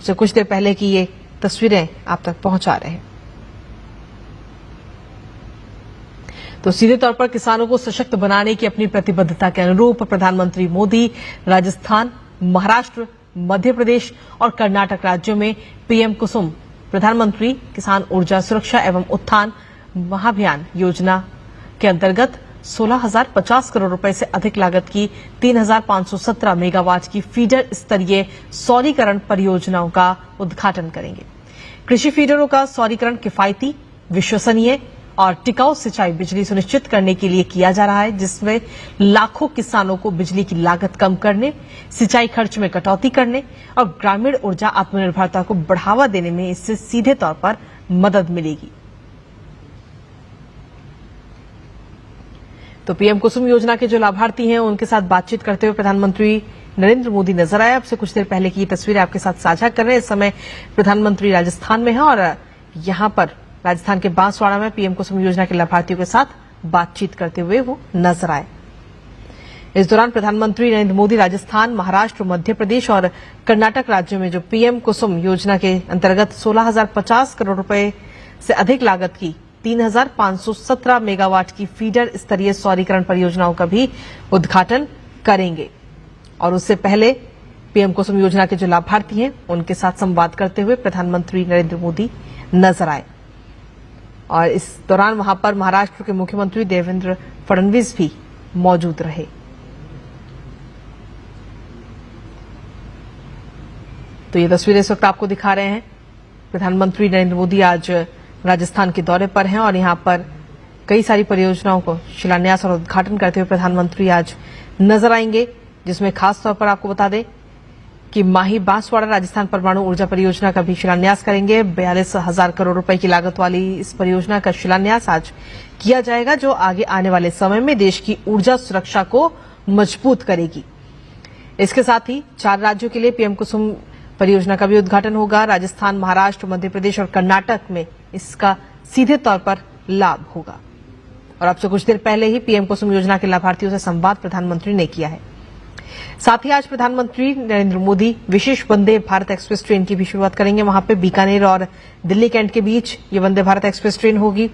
से कुछ देर पहले की ये तस्वीरें आप तक पहुंचा रहे हैं। तो सीधे तौर पर किसानों को सशक्त बनाने की अपनी प्रतिबद्धता के अनुरूप प्रधानमंत्री मोदी राजस्थान, महाराष्ट्र, मध्य प्रदेश और कर्नाटक राज्यों में पीएम कुसुम प्रधानमंत्री किसान ऊर्जा सुरक्षा एवं उत्थान महाभियान योजना के अंतर्गत 16,050 करोड़ रुपए से अधिक लागत की 3,517 मेगावाट की फीडर स्तरीय सौरीकरण परियोजनाओं का उद्घाटन करेंगे। कृषि फीडरों का सौरीकरण किफायती, विश्वसनीय और टिकाऊ सिंचाई बिजली सुनिश्चित करने के लिए किया जा रहा है, जिसमें लाखों किसानों को बिजली की लागत कम करने, सिंचाई खर्च में कटौती करने और ग्रामीण ऊर्जा आत्मनिर्भरता को बढ़ावा देने में इससे सीधे तौर पर मदद मिलेगी। तो पीएम कुसुम योजना के जो लाभार्थी हैं उनके साथ बातचीत करते हुए प्रधानमंत्री नरेंद्र मोदी नजर आए। अब से कुछ देर पहले की तस्वीरें आपके साथ साझा कर रहे हैं। इस समय प्रधानमंत्री राजस्थान में हैं और यहां पर राजस्थान के बांसवाड़ा में पीएम कुसुम योजना के लाभार्थियों के साथ बातचीत करते हुए वो नजर आए। इस दौरान प्रधानमंत्री नरेंद्र मोदी राजस्थान, महाराष्ट्र, मध्य प्रदेश और कर्नाटक राज्यों में जो पीएम कुसुम योजना के अंतर्गत 16,050 करोड़ रुपए से अधिक लागत की 3,517 मेगावाट की फीडर स्तरीय सौरीकरण परियोजनाओं का भी उद्घाटन करेंगे। और उससे पहले पीएम कुसुम योजना के जो लाभार्थी हैं उनके साथ संवाद करते हुए प्रधानमंत्री नरेंद्र मोदी नजर आए। और इस दौरान वहां पर महाराष्ट्र के मुख्यमंत्री देवेंद्र फडणवीस भी मौजूद रहे। तो ये तस्वीरें इस वक्त आपको दिखा रहे हैं। प्रधानमंत्री नरेंद्र मोदी आज राजस्थान के दौरे पर हैं और यहां पर कई सारी परियोजनाओं को शिलान्यास और उद्घाटन करते हुए प्रधानमंत्री आज नजर आएंगे, जिसमें खास तौर पर आपको बता दें कि माही बांसवाड़ा राजस्थान परमाणु ऊर्जा परियोजना का भी शिलान्यास करेंगे। 42,000 करोड़ रुपए की लागत वाली इस परियोजना का शिलान्यास आज किया जाएगा, जो आगे आने वाले समय में देश की ऊर्जा सुरक्षा को मजबूत करेगी। इसके साथ ही 4 राज्यों के लिए पीएम कुसुम परियोजना का भी उद्घाटन होगा। राजस्थान, महाराष्ट्र, मध्य प्रदेश और कर्नाटक में इसका सीधे तौर पर लाभ होगा। और अब से कुछ देर पहले ही पीएम कुसुम योजना के लाभार्थियों से संवाद प्रधानमंत्री ने किया है। साथ ही आज प्रधानमंत्री नरेंद्र मोदी विशेष वंदे भारत एक्सप्रेस ट्रेन की भी शुरुआत करेंगे। वहां पे बीकानेर और दिल्ली कैंट के बीच ये वंदे भारत एक्सप्रेस ट्रेन होगी।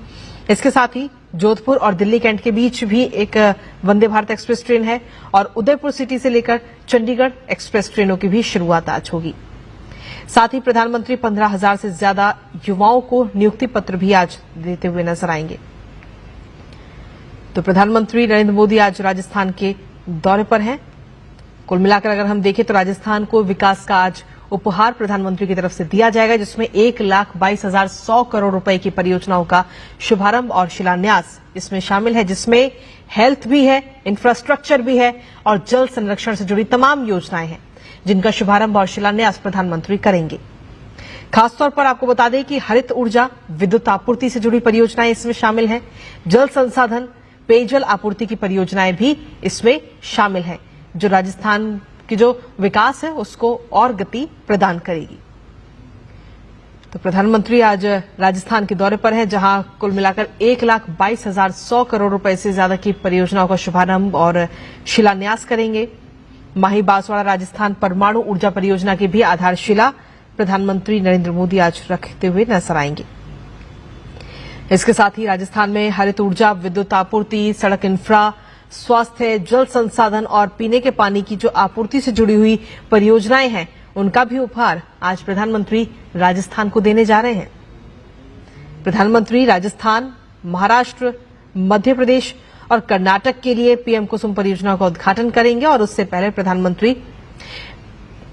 इसके साथ ही जोधपुर और दिल्ली कैंट के बीच भी एक वंदे भारत एक्सप्रेस ट्रेन है और उदयपुर सिटी से लेकर चंडीगढ़ एक्सप्रेस ट्रेनों की भी शुरुआत आज होगी। साथ ही प्रधानमंत्री 15,000 से ज्यादा युवाओं को नियुक्ति पत्र भी आज देते हुए नजर आएंगे। तो प्रधानमंत्री नरेंद्र मोदी आज राजस्थान के दौरे पर हैं। कुल मिलाकर अगर हम देखें तो राजस्थान को विकास का आज उपहार प्रधानमंत्री की तरफ से दिया जाएगा, जिसमें 1,22,100 करोड़ रुपए की परियोजनाओं का शुभारंभ और शिलान्यास इसमें शामिल है, जिसमें हेल्थ भी है, इंफ्रास्ट्रक्चर भी है और जल संरक्षण से जुड़ी तमाम योजनाएं हैं, जिनका शुभारंभ और शिलान्यास प्रधानमंत्री करेंगे। खासतौर पर आपको बता दें कि हरित ऊर्जा, विद्युत आपूर्ति से जुड़ी परियोजनाएं इसमें शामिल हैं। जल संसाधन, पेयजल आपूर्ति की परियोजनाएं भी इसमें शामिल हैं, जो राजस्थान की जो विकास है उसको और गति प्रदान करेगी। तो प्रधानमंत्री आज राजस्थान के दौरे पर हैं, जहां कुल मिलाकर 1,22,100 करोड़ रुपए से ज्यादा की परियोजनाओं का शुभारंभ और शिलान्यास करेंगे। माही बांसवाड़ा राजस्थान परमाणु ऊर्जा परियोजना की भी आधारशिला प्रधानमंत्री नरेंद्र मोदी आज रखते हुए नजर आएंगे। इसके साथ ही राजस्थान में हरित ऊर्जा, विद्युत आपूर्ति, सड़क इंफ्रा, स्वास्थ्य, जल संसाधन और पीने के पानी की जो आपूर्ति से जुड़ी हुई परियोजनाएं हैं, उनका भी उपहार आज प्रधानमंत्री राजस्थान को देने जा रहे हैं। प्रधानमंत्री राजस्थान, महाराष्ट्र, मध्य प्रदेश और कर्नाटक के लिए पीएम कुसुम परियोजना का उद्घाटन करेंगे और उससे पहले प्रधानमंत्री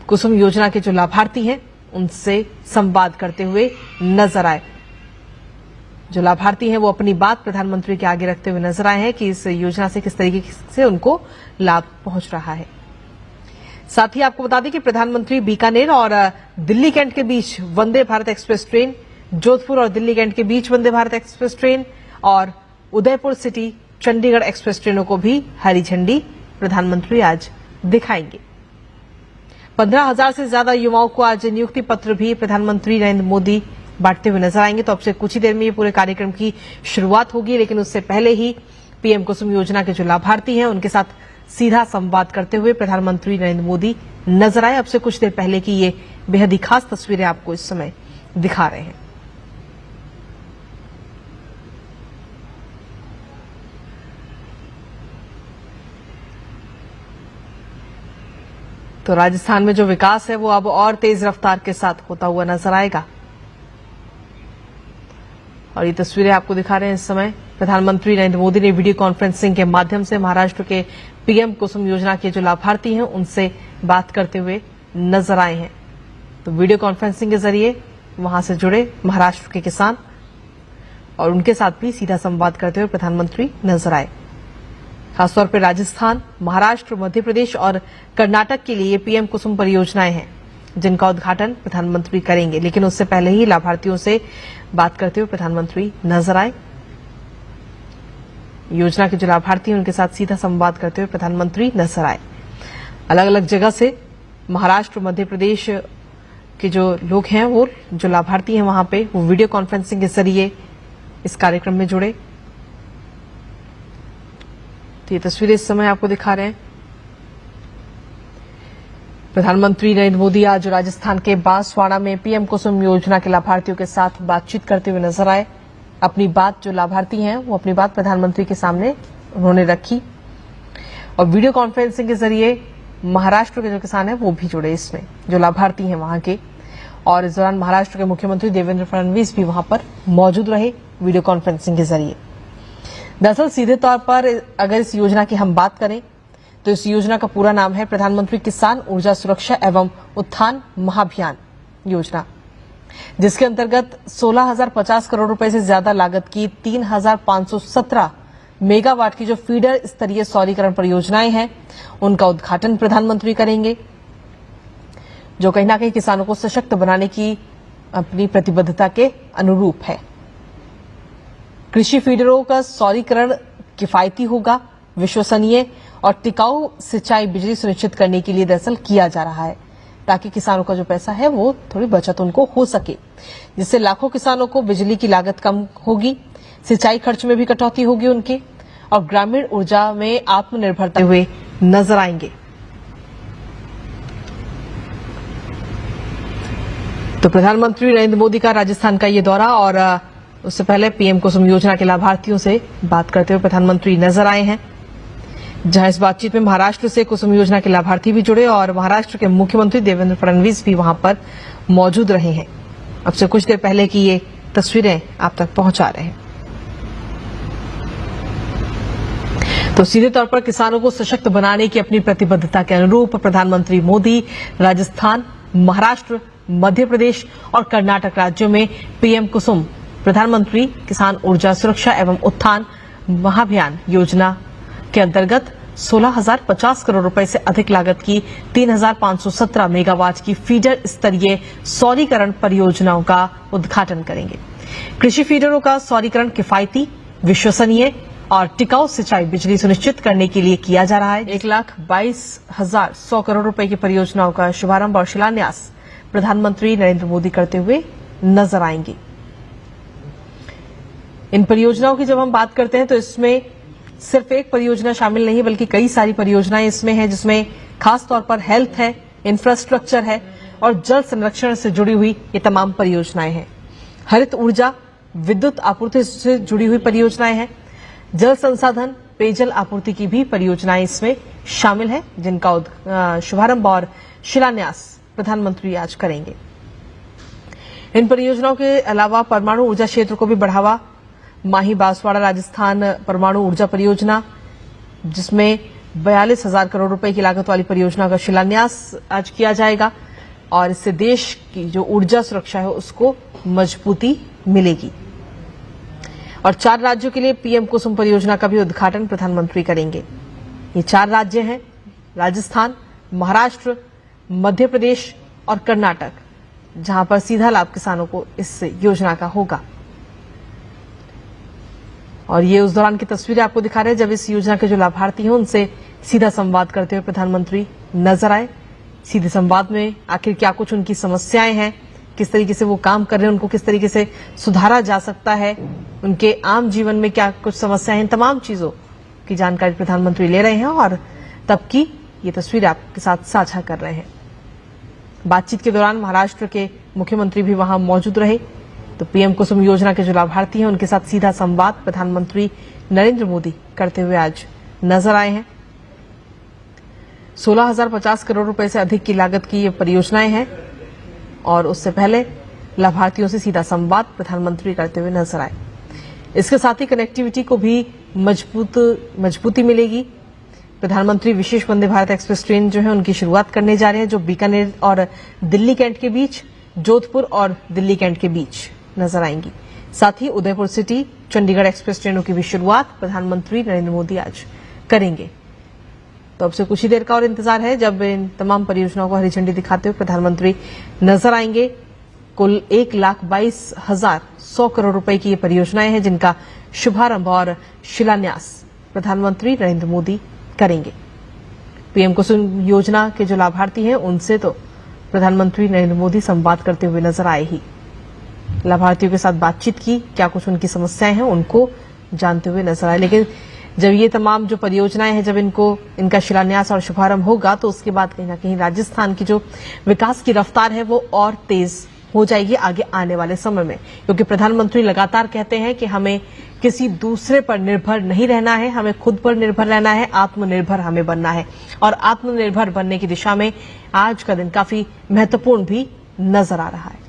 कुसुम योजना के जो लाभार्थी हैं उनसे संवाद करते हुए नजर आए। जो लाभार्थी हैं वो अपनी बात प्रधानमंत्री के आगे रखते हुए नजर आए हैं कि इस योजना से किस तरीके से उनको लाभ पहुंच रहा है। साथ ही आपको बता दें कि प्रधानमंत्री बीकानेर और दिल्ली कैंट के बीच वंदे भारत एक्सप्रेस ट्रेन, जोधपुर और दिल्ली कैंट के बीच वंदे भारत एक्सप्रेस ट्रेन और उदयपुर सिटी चंडीगढ़ एक्सप्रेस ट्रेनों को भी हरी झंडी प्रधानमंत्री आज दिखाएंगे। 15,000 से ज्यादा युवाओं को आज नियुक्ति पत्र भी प्रधानमंत्री नरेंद्र मोदी बांटते हुए नजर आएंगे। तो अब से कुछ ही देर में ये पूरे कार्यक्रम की शुरुआत होगी, लेकिन उससे पहले ही पीएम कुसुम योजना के जो लाभार्थी हैं उनके साथ सीधा संवाद करते हुए प्रधानमंत्री नरेंद्र मोदी नजर आए। अब से कुछ देर पहले की ये बेहद ही खास तस्वीरें आपको इस समय दिखा रहे हैं। तो राजस्थान में जो विकास है वो अब और तेज रफ्तार के साथ होता हुआ नजर आएगा। और ये तस्वीरें आपको दिखा रहे हैं इस समय प्रधानमंत्री नरेंद्र मोदी ने वीडियो कॉन्फ्रेंसिंग के माध्यम से महाराष्ट्र के पीएम कुसुम योजना के जो लाभार्थी हैं उनसे बात करते हुए नजर आए हैं। तो वीडियो कॉन्फ्रेंसिंग के जरिए वहां से जुड़े महाराष्ट्र के किसान और उनके साथ भी सीधा संवाद करते हुए प्रधानमंत्री नजर आए। खासतौर पर राजस्थान, महाराष्ट्र, मध्य प्रदेश और कर्नाटक के लिए पीएम कुसुम परियोजनाएं हैं जिनका उद्घाटन प्रधानमंत्री करेंगे। लेकिन उससे पहले ही लाभार्थियों से बात करते हुए प्रधानमंत्री नजर आए। योजना के जो लाभार्थी हैं उनके साथ सीधा संवाद करते हुए प्रधानमंत्री नजर आए। अलग अलग जगह से महाराष्ट्र, मध्य प्रदेश के जो लोग हैं, वो जो लाभार्थी हैं वहां पे, वो वीडियो कॉन्फ्रेंसिंग के जरिए इस कार्यक्रम में जुड़े। तो ये तस्वीरें इस समय आपको दिखा रहे हैं। प्रधानमंत्री नरेंद्र मोदी आज राजस्थान के बांसवाड़ा में पीएम कुसुम योजना के लाभार्थियों के साथ बातचीत करते हुए नजर आए। अपनी बात, जो लाभार्थी हैं वो अपनी बात प्रधानमंत्री के सामने उन्होंने रखी और वीडियो कॉन्फ्रेंसिंग के जरिए महाराष्ट्र के जो किसान हैं वो भी जुड़े इसमें, जो लाभार्थी हैं वहां के। और इस दौरान महाराष्ट्र के मुख्यमंत्री देवेंद्र फडणवीस भी वहां पर मौजूद रहे वीडियो कॉन्फ्रेंसिंग के जरिए। दरअसल सीधे तौर पर अगर इस योजना की हम बात करें तो इस योजना का पूरा नाम है प्रधानमंत्री किसान ऊर्जा सुरक्षा एवं उत्थान महाभियान योजना, जिसके अंतर्गत 16,050 करोड़ रुपए से ज्यादा लागत की 3,517 मेगावाट की जो फीडर स्तरीय सौरीकरण परियोजनाएं हैं उनका उद्घाटन प्रधानमंत्री करेंगे, जो कहीं ना कहीं किसानों को सशक्त बनाने की अपनी प्रतिबद्धता के अनुरूप है। कृषि फीडरों का सौरीकरण किफायती होगा, विश्वसनीय और टिकाऊ सिंचाई बिजली सुनिश्चित करने के लिए दरअसल किया जा रहा है, ताकि किसानों का जो पैसा है वो थोड़ी बचत उनको हो सके, जिससे लाखों किसानों को बिजली की लागत कम होगी, सिंचाई खर्च में भी कटौती होगी उनके, और ग्रामीण ऊर्जा में आत्मनिर्भरता हुए नजर आएंगे। तो प्रधानमंत्री नरेंद्र मोदी का राजस्थान का ये दौरा और उससे पहले पीएम कुसुम योजना के लाभार्थियों से बात करते हुए प्रधानमंत्री नजर आए हैं, जहां इस बातचीत में महाराष्ट्र से कुसुम योजना के लाभार्थी भी जुड़े और महाराष्ट्र के मुख्यमंत्री देवेंद्र फडणवीस भी वहां पर मौजूद रहे हैं। अब से कुछ देर पहले की ये तस्वीरें आप तक पहुंचा रहे हैं। तो सीधे तौर पर किसानों को सशक्त बनाने की अपनी प्रतिबद्धता के अनुरूप प्रधानमंत्री मोदी राजस्थान, महाराष्ट्र, मध्य प्रदेश और कर्नाटक राज्यों में पीएम कुसुम प्रधानमंत्री किसान ऊर्जा सुरक्षा एवं उत्थान महाभियान योजना के अंतर्गत 16,050 करोड़ रुपए से अधिक लागत की 3,517 मेगावाट की फीडर स्तरीय सौरीकरण परियोजनाओं का उद्घाटन करेंगे। कृषि फीडरों का सौरीकरण किफायती, विश्वसनीय और टिकाऊ सिंचाई बिजली सुनिश्चित करने के लिए किया जा रहा है। 1,22,100 करोड़ रुपए की परियोजनाओं का शुभारंभ और शिलान्यास प्रधानमंत्री नरेंद्र मोदी करते हुए नजर आएंगे। इन परियोजनाओं की जब हम बात करते हैं तो इसमें सिर्फ एक परियोजना शामिल नहीं बल्कि कई सारी परियोजनाएं इसमें हैं, जिसमें खास तौर पर हेल्थ है, इंफ्रास्ट्रक्चर है और जल संरक्षण से जुड़ी हुई ये तमाम परियोजनाएं हैं। हरित ऊर्जा, विद्युत आपूर्ति से जुड़ी हुई परियोजनाएं हैं। जल संसाधन, पेयजल आपूर्ति की भी परियोजनाएं इसमें शामिल है, जिनका शुभारंभ और शिलान्यास प्रधानमंत्री आज करेंगे। इन परियोजनाओं के अलावा परमाणु ऊर्जा क्षेत्र को भी बढ़ावा, माही बांसवाड़ा राजस्थान परमाणु ऊर्जा परियोजना, जिसमें 42,000 करोड़ रुपए की लागत वाली परियोजना का शिलान्यास आज किया जाएगा और इससे देश की जो ऊर्जा सुरक्षा है उसको मजबूती मिलेगी। और 4 राज्यों के लिए पीएम कुसुम परियोजना का भी उद्घाटन प्रधानमंत्री करेंगे। ये 4 राज्य हैं, राजस्थान, महाराष्ट्र, मध्य प्रदेश और कर्नाटक, जहां पर सीधा लाभ किसानों को इस योजना का होगा। और ये उस दौरान की तस्वीरें आपको दिखा रहे हैं जब इस योजना के जो लाभार्थी हैं उनसे सीधा संवाद करते हुए प्रधानमंत्री नजर आए। सीधे संवाद में आखिर क्या कुछ उनकी समस्याएं हैं, किस तरीके से वो काम कर रहे हैं, उनको किस तरीके से सुधारा जा सकता है, उनके आम जीवन में क्या कुछ समस्याएं हैं, तमाम चीजों की जानकारी प्रधानमंत्री ले रहे हैं और तब की ये तस्वीर आपके साथ साझा कर रहे हैं। बातचीत के दौरान महाराष्ट्र के मुख्यमंत्री भी वहां मौजूद रहे। तो पीएम कुसुम योजना के जो लाभार्थी हैं उनके साथ सीधा संवाद प्रधानमंत्री नरेंद्र मोदी करते हुए आज नजर आए हैं। 16,050 करोड़ रुपए से अधिक की लागत की ये परियोजनाएं हैं और उससे पहले लाभार्थियों से सीधा संवाद प्रधानमंत्री करते हुए नजर आए। इसके साथ ही कनेक्टिविटी को भी मजबूती मिलेगी। प्रधानमंत्री विशेष वंदे भारत एक्सप्रेस ट्रेन जो है उनकी शुरुआत करने जा रहे हैं, जो बीकानेर और दिल्ली कैंट के बीच, जोधपुर और दिल्ली कैंट के बीच नजर आएंगी। साथ ही उदयपुर सिटी चंडीगढ़ एक्सप्रेस ट्रेनों की भी शुरुआत प्रधानमंत्री नरेंद्र मोदी आज करेंगे। तो अब से कुछ ही देर का और इंतजार है जब इन तमाम परियोजनाओं को हरी झंडी दिखाते हुए प्रधानमंत्री नजर आएंगे। कुल 1,22,100 करोड़ रुपए की ये परियोजनाएं हैं जिनका शुभारंभ और शिलान्यास प्रधानमंत्री नरेंद्र मोदी करेंगे। पीएम कुसुम योजना के जो लाभार्थी हैं उनसे तो प्रधानमंत्री नरेंद्र मोदी संवाद करते हुए नजर आए ही। लाभार्थियों के साथ बातचीत की, क्या कुछ उनकी समस्याएं हैं उनको जानते हुए नजर आए। लेकिन जब ये तमाम जो परियोजनाएं हैं जब इनका शिलान्यास और शुभारंभ होगा तो उसके बाद कहीं ना कहीं राजस्थान की जो विकास की रफ्तार है वो और तेज हो जाएगी आगे आने वाले समय में, क्योंकि प्रधानमंत्री लगातार कहते हैं कि हमें किसी दूसरे पर निर्भर नहीं रहना है, हमें खुद पर निर्भर रहना है, आत्मनिर्भर हमें बनना है। और आत्मनिर्भर बनने की दिशा में आज का दिन काफी महत्वपूर्ण भी नजर आ रहा है।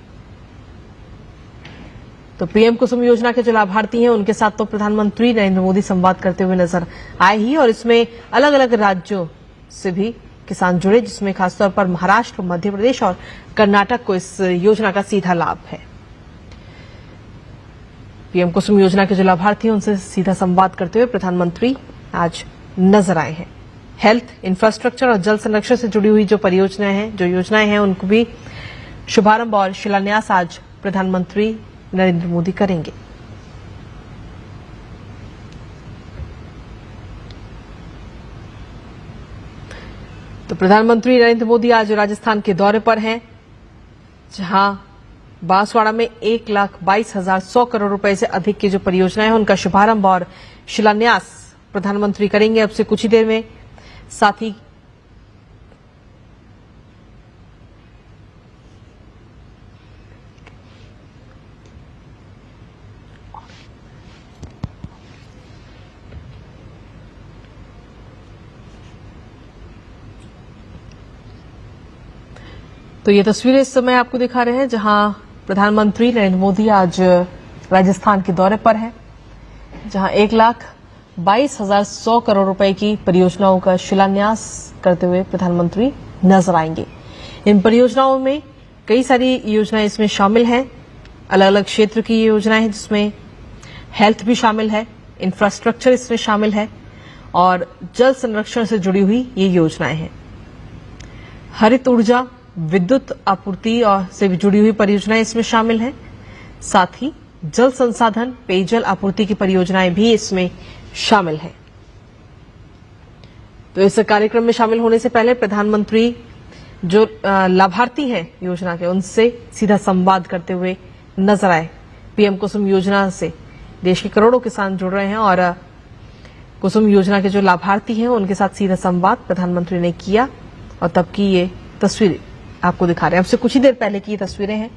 तो पीएम कुसुम योजना के जो लाभार्थी हैं उनके साथ तो प्रधानमंत्री नरेंद्र मोदी संवाद करते हुए नजर आए ही, और इसमें अलग अलग राज्यों से भी किसान जुड़े, जिसमें खासतौर पर महाराष्ट्र, मध्य प्रदेश और कर्नाटक को इस योजना का सीधा लाभ है। पीएम कुसुम योजना के जो लाभार्थी हैं उनसे सीधा संवाद करते हुए प्रधानमंत्री आज नजर आए हैं। हेल्थ, इंफ्रास्ट्रक्चर और जल संरक्षण से जुड़ी हुई जो योजनाएं हैं उनको भी शुभारंभ और शिलान्यास आज प्रधानमंत्री नरेंद्र मोदी करेंगे। तो प्रधानमंत्री नरेंद्र मोदी आज राजस्थान के दौरे पर हैं, जहां बांसवाड़ा में 1,22,100 करोड़ रुपए से अधिक की जो परियोजनाएं हैं उनका शुभारंभ और शिलान्यास प्रधानमंत्री करेंगे अब से कुछ ही देर में। साथ ही तो ये तस्वीरें इस समय आपको दिखा रहे हैं जहां प्रधानमंत्री नरेंद्र मोदी आज राजस्थान के दौरे पर हैं, जहां 1,22,100 करोड़ रुपए की परियोजनाओं का शिलान्यास करते हुए प्रधानमंत्री नजर आएंगे। इन परियोजनाओं में कई सारी योजनाएं इसमें शामिल हैं, अलग अलग क्षेत्र की योजनाएं हैं जिसमें हेल्थ भी शामिल है, इंफ्रास्ट्रक्चर इसमें शामिल है और जल संरक्षण से जुड़ी हुई ये योजनाएं हैं। हरित ऊर्जा, विद्युत आपूर्ति और से भी जुड़ी हुई परियोजनाएं इसमें शामिल हैं। साथ ही जल संसाधन, पेयजल आपूर्ति की परियोजनाएं भी इसमें शामिल हैं। तो इस कार्यक्रम में शामिल होने से पहले प्रधानमंत्री जो लाभार्थी हैं योजना के उनसे सीधा संवाद करते हुए नजर आए। पीएम कुसुम योजना से देश के करोड़ों किसान जुड़ रहे हैं और कुसुम योजना के जो लाभार्थी हैं उनके साथ सीधा संवाद प्रधानमंत्री ने किया और तब की ये तस्वीरें आपको दिखा रहे हैं। अब से कुछ ही देर पहले की ये तस्वीरें हैं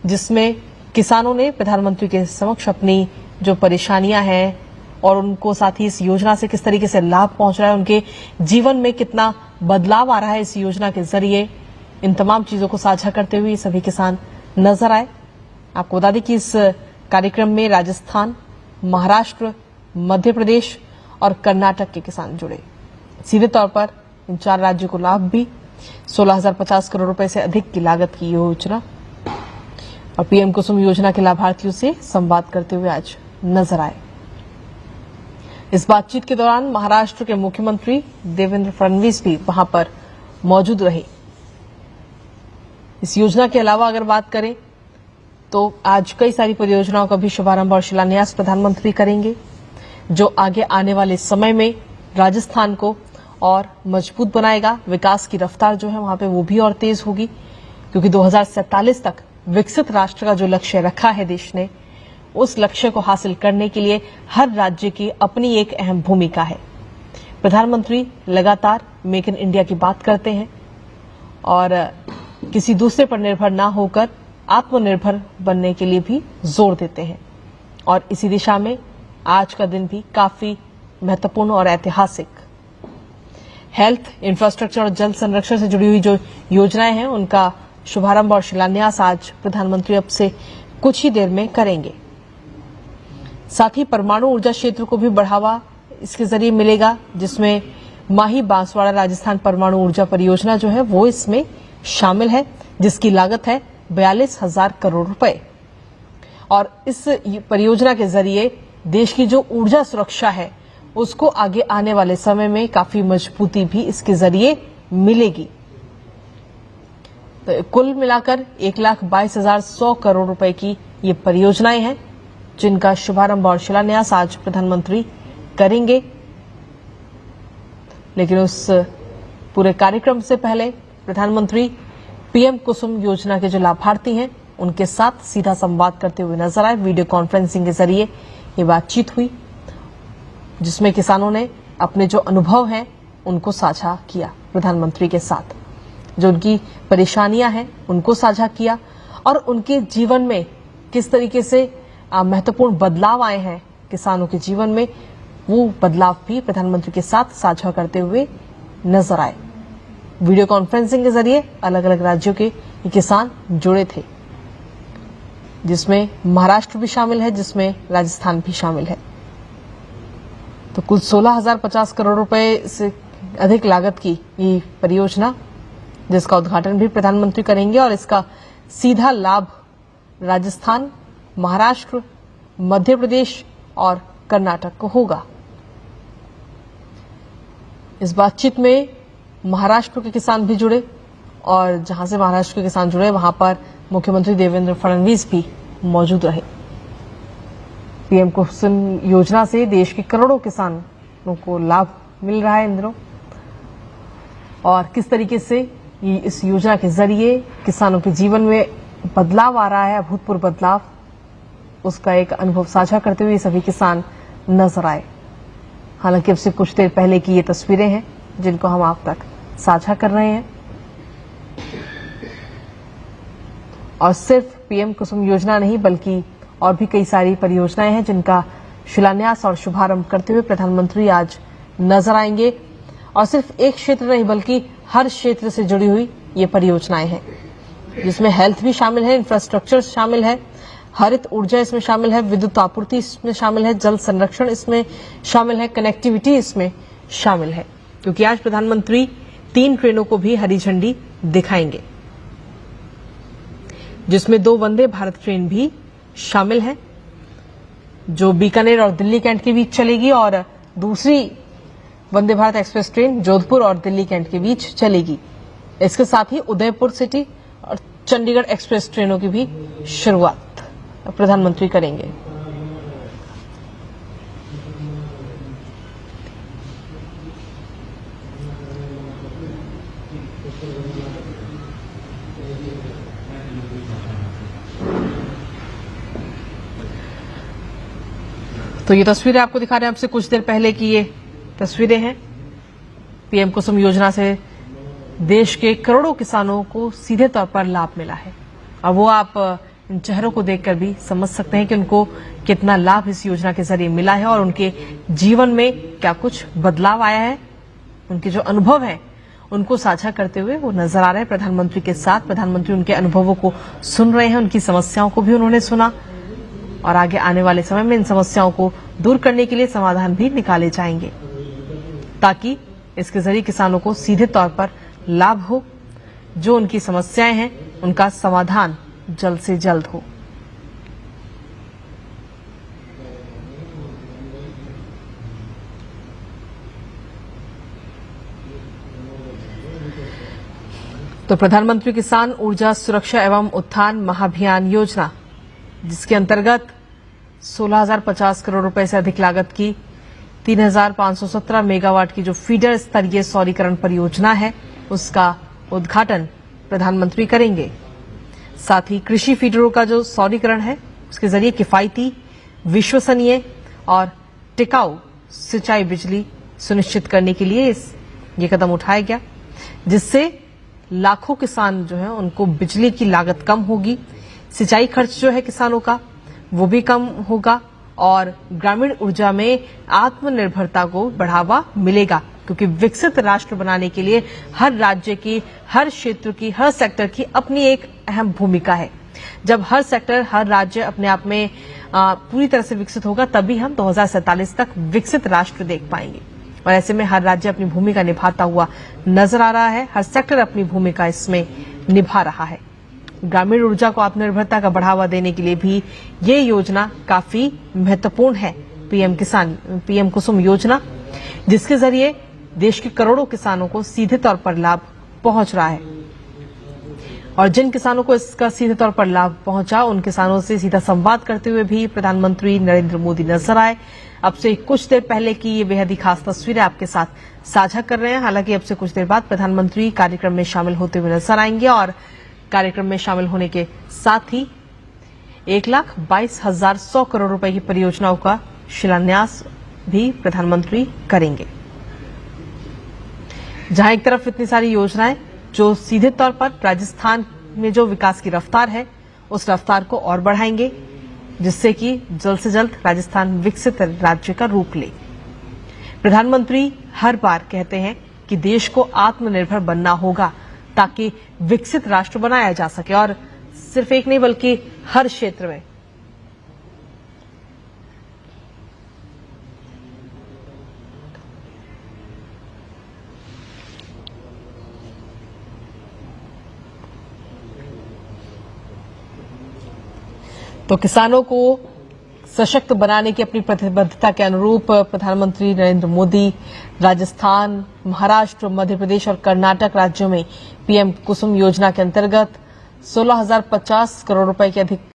जिसमें किसानों ने प्रधानमंत्री के समक्ष अपनी जो परेशानियां हैं और उनको साथ ही इस योजना से किस तरीके से लाभ पहुंच रहा है, उनके जीवन में कितना बदलाव आ रहा है इस योजना के जरिए, इन तमाम चीजों को साझा करते हुए सभी किसान नजर आए। आपको बता दें कि इस कार्यक्रम में राजस्थान, महाराष्ट्र, मध्य प्रदेश और कर्नाटक के किसान जुड़े। सीधे तौर पर इन 4 राज्यों को लाभ भी 16,050 करोड़ रुपए से अधिक की लागत की योजना और पीएम कुसुम योजना के लाभार्थियों से संवाद करते हुए आज नजर आए। इस बातचीत के दौरान महाराष्ट्र के मुख्यमंत्री देवेंद्र फडणवीस भी वहां पर मौजूद रहे। इस योजना के अलावा अगर बात करें तो आज कई सारी परियोजनाओं का भी शुभारंभ और शिलान्यास प्रधानमंत्री करेंगे, जो आगे आने वाले समय में राजस्थान को और मजबूत बनाएगा। विकास की रफ्तार जो है वहां पे वो भी और तेज होगी, क्योंकि 2047 तक विकसित राष्ट्र का जो लक्ष्य रखा है देश ने, उस लक्ष्य को हासिल करने के लिए हर राज्य की अपनी एक अहम भूमिका है। प्रधानमंत्री लगातार मेक इन इंडिया की बात करते हैं और किसी दूसरे पर निर्भर ना होकर आत्मनिर्भर बनने के लिए भी जोर देते हैं और इसी दिशा में आज का दिन भी काफी महत्वपूर्ण और ऐतिहासिक। हेल्थ, इंफ्रास्ट्रक्चर और जल संरक्षण से जुड़ी हुई जो योजनाएं हैं उनका शुभारंभ और शिलान्यास आज प्रधानमंत्री अब से कुछ ही देर में करेंगे। साथ ही परमाणु ऊर्जा क्षेत्र को भी बढ़ावा इसके जरिए मिलेगा, जिसमें माही बांसवाड़ा राजस्थान परमाणु ऊर्जा परियोजना जो है वो इसमें शामिल है, जिसकी लागत है 42,000 करोड़ रुपए। और इस परियोजना के जरिए देश की जो ऊर्जा सुरक्षा है उसको आगे आने वाले समय में काफी मजबूती भी इसके जरिए मिलेगी। तो कुल मिलाकर 1,22,100 करोड़ रुपए की ये परियोजनाएं हैं जिनका शुभारंभ और शिलान्यास आज प्रधानमंत्री करेंगे। लेकिन उस पूरे कार्यक्रम से पहले प्रधानमंत्री पीएम कुसुम योजना के जो लाभार्थी हैं उनके साथ सीधा संवाद करते हुए नजर आए। वीडियो कॉन्फ्रेंसिंग के जरिए ये बातचीत हुई जिसमें किसानों ने अपने जो अनुभव हैं उनको साझा किया प्रधानमंत्री के साथ, जो उनकी परेशानियां हैं उनको साझा किया और उनके जीवन में किस तरीके से महत्वपूर्ण बदलाव आए हैं किसानों के जीवन में, वो बदलाव भी प्रधानमंत्री के साथ साझा करते हुए नजर आए। वीडियो कॉन्फ्रेंसिंग के जरिए अलग अलग राज्यों के ये किसान जुड़े थे, जिसमें महाराष्ट्र भी शामिल है, जिसमें राजस्थान भी शामिल है। तो कुल 16,050 करोड़ रुपए से अधिक लागत की ये परियोजना, जिसका उद्घाटन भी प्रधानमंत्री करेंगे और इसका सीधा लाभ राजस्थान, महाराष्ट्र, मध्य प्रदेश और कर्नाटक को होगा। इस बातचीत में महाराष्ट्र के किसान भी जुड़े और जहां से महाराष्ट्र के किसान जुड़े वहां पर मुख्यमंत्री देवेंद्र फडणवीस भी मौजूद रहे। पीएम कुसुम योजना से देश के करोड़ों किसानों को लाभ मिल रहा है इन दिनों और किस तरीके से इस योजना के जरिए किसानों के जीवन में बदलाव आ रहा है, अभूतपूर्व बदलाव, उसका एक अनुभव साझा करते हुए सभी किसान नजर आए। हालांकि अब से कुछ देर पहले की ये तस्वीरें हैं जिनको हम आप तक साझा कर रहे हैं। और सिर्फ पीएम कुसुम योजना नहीं बल्कि और भी कई सारी परियोजनाएं हैं जिनका शिलान्यास और शुभारंभ करते हुए प्रधानमंत्री आज नजर आएंगे। और सिर्फ एक क्षेत्र नहीं बल्कि हर क्षेत्र से जुड़ी हुई ये परियोजनाएं हैं, जिसमें हेल्थ भी शामिल है, इंफ्रास्ट्रक्चर शामिल है, हरित ऊर्जा इसमें शामिल है, विद्युत आपूर्ति इसमें शामिल है, जल संरक्षण इसमें शामिल है, कनेक्टिविटी इसमें शामिल है। क्योंकि आज प्रधानमंत्री 3 ट्रेनों को भी हरी झंडी दिखाएंगे, जिसमें 2 वंदे भारत ट्रेन भी शामिल है जो बीकानेर और दिल्ली कैंट के बीच चलेगी और दूसरी वंदे भारत एक्सप्रेस ट्रेन जोधपुर और दिल्ली कैंट के बीच चलेगी। इसके साथ ही उदयपुर सिटी और चंडीगढ़ एक्सप्रेस ट्रेनों की भी शुरुआत प्रधानमंत्री करेंगे। तो ये तस्वीरें आपको दिखा रहे हैं, आपसे कुछ देर पहले की ये तस्वीरें हैं। पीएम कुसुम योजना से देश के करोड़ों किसानों को सीधे तौर पर लाभ मिला है और वो आप इन चेहरों को देखकर भी समझ सकते हैं कि उनको कितना लाभ इस योजना के जरिए मिला है और उनके जीवन में क्या कुछ बदलाव आया है। उनके जो अनुभव हैं उनको साझा करते हुए वो नजर आ रहे हैं प्रधानमंत्री के साथ। प्रधानमंत्री उनके अनुभवों को सुन रहे हैं, उनकी समस्याओं को भी उन्होंने सुना और आगे आने वाले समय में इन समस्याओं को दूर करने के लिए समाधान भी निकाले जाएंगे, ताकि इसके जरिए किसानों को सीधे तौर पर लाभ हो, जो उनकी समस्याएं हैं उनका समाधान जल्द से जल्द हो। तो प्रधानमंत्री किसान ऊर्जा सुरक्षा एवं उत्थान महाभियान योजना, जिसके अंतर्गत 16,050 करोड़ रुपए से अधिक लागत की 3,517 मेगावाट की जो फीडर स्तरीय सौरीकरण परियोजना है उसका उद्घाटन प्रधानमंत्री करेंगे। साथ ही कृषि फीडरों का जो सौरीकरण है उसके जरिए किफायती, विश्वसनीय और टिकाऊ सिंचाई बिजली सुनिश्चित करने के लिए ये कदम उठाया गया, जिससे लाखों किसान जो है उनको बिजली की लागत कम होगी, सिंचाई खर्च जो है किसानों का वो भी कम होगा और ग्रामीण ऊर्जा में आत्मनिर्भरता को बढ़ावा मिलेगा, क्योंकि विकसित राष्ट्र बनाने के लिए हर राज्य की, हर क्षेत्र की, हर सेक्टर की अपनी एक अहम भूमिका है। जब हर सेक्टर, हर राज्य अपने आप में पूरी तरह से विकसित होगा, तभी हम 2047 तक विकसित राष्ट्र देख पाएंगे। और ऐसे में हर राज्य अपनी भूमिका निभाता हुआ नजर आ रहा है, हर सेक्टर अपनी भूमिका इसमें निभा रहा है। ग्रामीण ऊर्जा को आत्मनिर्भरता का बढ़ावा देने के लिए भी ये योजना काफी महत्वपूर्ण है। पीएम कुसुम योजना, जिसके जरिए देश के करोड़ों किसानों को सीधे तौर पर लाभ पहुंच रहा है और जिन किसानों को इसका सीधे तौर पर लाभ पहुंचा, उन किसानों से सीधा संवाद करते हुए भी प्रधानमंत्री नरेंद्र मोदी नजर आए। अब से कुछ देर पहले की ये बेहद ही खास तस्वीरें आपके साथ साझा कर रहे हैं। हालांकि अब से कुछ देर बाद प्रधानमंत्री कार्यक्रम में शामिल होते हुए नजर आएंगे और कार्यक्रम में शामिल होने के साथ ही 1,22,100 करोड़ रुपए की परियोजनाओं का शिलान्यास भी प्रधानमंत्री करेंगे। जहां एक तरफ इतनी सारी योजनाएं जो सीधे तौर पर राजस्थान में जो विकास की रफ्तार है, उस रफ्तार को और बढ़ाएंगे, जिससे कि जल्द से जल्द राजस्थान विकसित राज्य का रूप ले। प्रधानमंत्री हर बार कहते हैं कि देश को आत्मनिर्भर बनना होगा ताकि विकसित राष्ट्र बनाया जा सके, और सिर्फ एक नहीं बल्कि हर क्षेत्र में। तो किसानों को सशक्त बनाने की अपनी प्रतिबद्धता के अनुरूप प्रधानमंत्री नरेंद्र मोदी राजस्थान, महाराष्ट्र, मध्य प्रदेश और कर्नाटक राज्यों में पीएम कुसुम योजना के अंतर्गत 16,050 करोड़ रुपए के अधिक